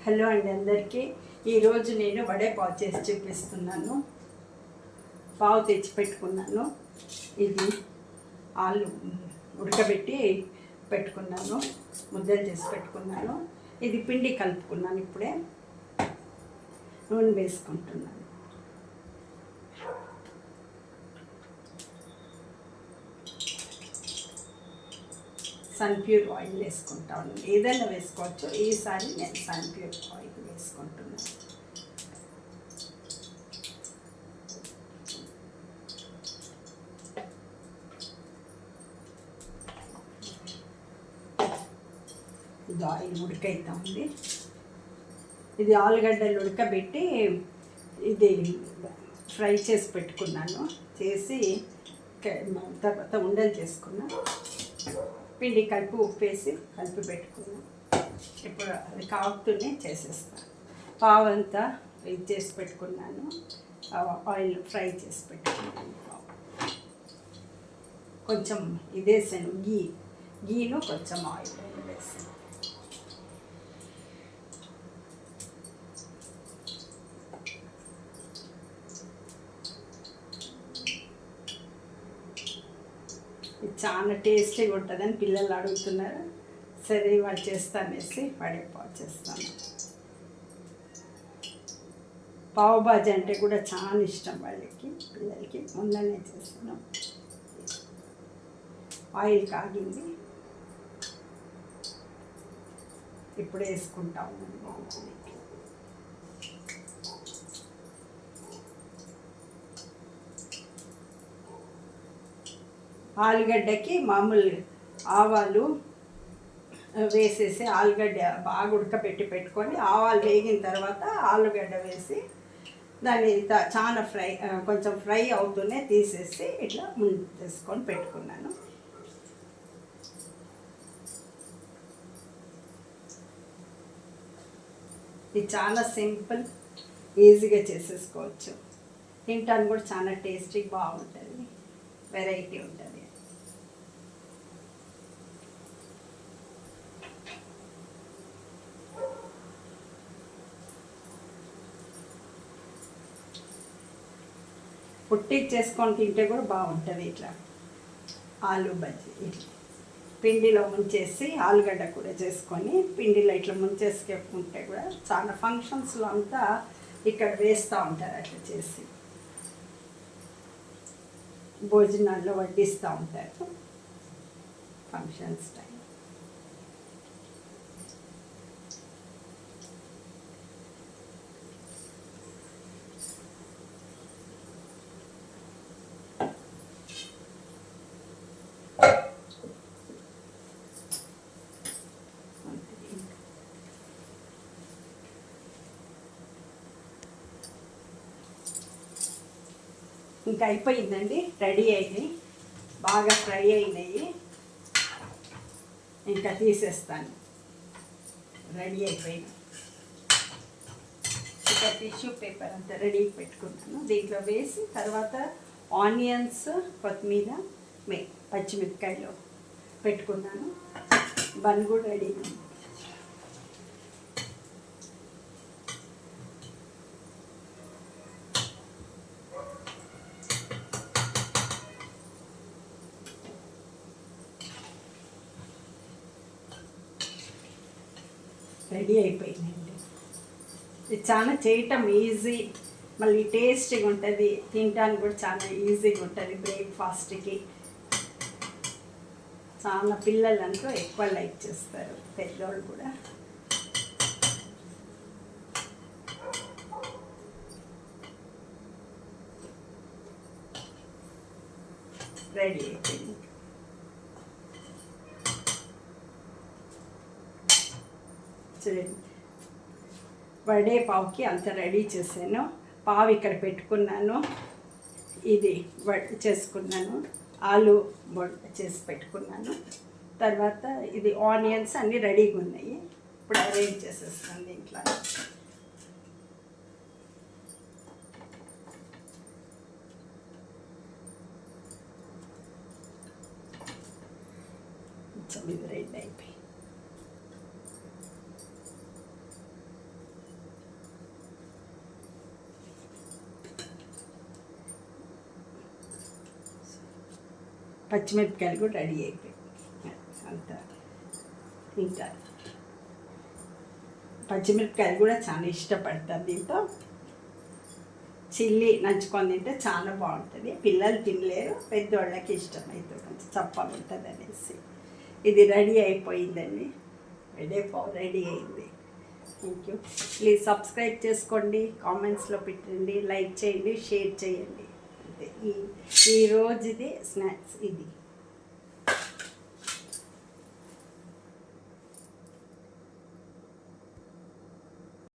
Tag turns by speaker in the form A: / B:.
A: Hello అండి అందరికీ. ఈరోజు నేను వడే పావు చేసి చూపిస్తున్నాను. పావు తెచ్చి పెట్టుకున్నాను. ఇది ఆలు ఉడకబెట్టి పెట్టుకున్నాను, ముద్దలు చేసి పెట్టుకున్నాను. ఇది పిండి కలుపుకున్నాను. ఇప్పుడే నూనె వేసుకుంటున్నాను. సన్ప్యూర్ ఆయిల్ వేసుకుంటాను. ఏదైనా వేసుకోవచ్చు, ఈసారి నేను సన్ప్యూర్ ఆయిల్ వేసుకుంటున్నాను. ఇది ఆయిల్ ఉడకైతా ఉంది. ఇది ఆలుగడ్డలు ఉడకబెట్టి ఇది ఫ్రై చేసి పెట్టుకున్నాను. చేసి తర్వాత ఉండలు చేసుకున్నాను. పిండి కలిపి ఉప్పేసి కలిపి పెట్టుకున్నాను. ఇప్పుడు అది కాపుతూనే చేసేస్తాను. పావు అంతా ఇది చేసి పెట్టుకున్నాను. ఆయిల్ ఫ్రై చేసి పెట్టుకున్నాను. కొంచెం ఇదేసాను, గీను కొంచెం ఆయిల్ వేసాను. ఇది చాలా టేస్టీగా ఉంటుందని పిల్లలు అడుగుతున్నారు. సరే వాళ్ళు చేస్తానేసి వడపావు చేస్తాను. పావు బాజీ అంటే కూడా చాలా ఇష్టం వాళ్ళకి, పిల్లలకి. ముందనే చేస్తాను. ఆయిల్ కాగింది, ఇప్పుడు వేసుకుంటాము. ఆలుగడ్డకి మామూలు ఆవాలు వేసేసి ఆలుగడ్డ బాగా ఉడకపెట్టి పెట్టుకొని ఆవాలు వేగిన తర్వాత ఆలుగడ్డ వేసి దాన్ని చాలా కొంచెం ఫ్రై అవుతూనే తీసేసి ఇట్లా ముందు తీసుకొని పెట్టుకున్నాను. ఇది చాలా సింపుల్, ఈజీగా చేసేసుకోవచ్చు. తింటాను కూడా చాలా టేస్టీ, బాగుంటుంది, వెరైటీ ఉంటుంది. పుట్టి చేసుకొని తింటే కూడా బాగుంటుంది. ఇట్లా ఆలు బజ్జీ ఇట్లా పిండిలో ముంచేసి ఆలుగడ్డ కూడా చేసుకొని పిండిలో ఇట్లా ముంచేసుకుంటే కూడా చాలా ఫంక్షన్స్లో అంతా ఇక్కడ వేస్తూ ఉంటారు. అట్లా చేసి భోజనాల్లో వడ్డిస్తూ ఉంటారు ఫంక్షన్స్ టైం. ఇంకా అయిపోయిందండి, రెడీ అయినాయి, బాగా ఫ్రై అయినాయి. ఇంకా తీసేస్తాను. రెడీ అయిపోయింది. ఇంకా టిష్యూ పేపర్ అంతా రెడీ పెట్టుకున్నాను. దీంట్లో వేసి తర్వాత ఆనియన్స్, కొత్తిమీర, పచ్చిమిరపకాయలు పెట్టుకున్నాను. బన్ కూడా రెడీ అయింది. రెడీ అయిపోయిందండి. ఇది చాలా చేయటం ఈజీ, మళ్ళీ టేస్టీగా ఉంటుంది, తినడానికి కూడా చాలా ఈజీగా ఉంటుంది. బ్రేక్ఫాస్ట్కి చాలా పిల్లలంతా ఎక్కువ లైక్ చేస్తారు, పెద్దవాళ్ళు కూడా. రెడీ అయిపోయింది. చూడండి, వడే పావుకి అంత రెడీ చేశాను. పావు ఇక్కడ పెట్టుకున్నాను. ఇది చేసుకున్నాను, ఆలు చేసి పెట్టుకున్నాను. తర్వాత ఇది ఆనియన్స్ అన్నీ రెడీగా ఉన్నాయి. ఇప్పుడు అరేంజ్ చేసేస్తాను దీంట్లో. ఇది రెడీ అయిపోయి పచ్చిమిరపకాయలు కూడా రెడీ అయిపోయాయి. అంతా ఇంకా పచ్చిమిరపకాయలు కూడా చాలా ఇష్టపడతారు. దీంతో చిల్లీ నంచుకొని తింటే చాలా బాగుంటుంది. పిల్లలు తినలేరు, పెద్దవాళ్ళకి ఇష్టమైతే కొంచెం చప్పగా ఉంటుంది అనేసి. ఇది రెడీ అయిపోయిందండి. వడేపావు రెడీ అయింది. Thank you. ప్లీజ్ సబ్స్క్రైబ్ చేసుకోండి, కామెంట్స్లో పెట్టండి, లైక్ చేయండి, షేర్ చేయండి. అంతే. ఈ రోజుది స్నాక్స్ ఇది.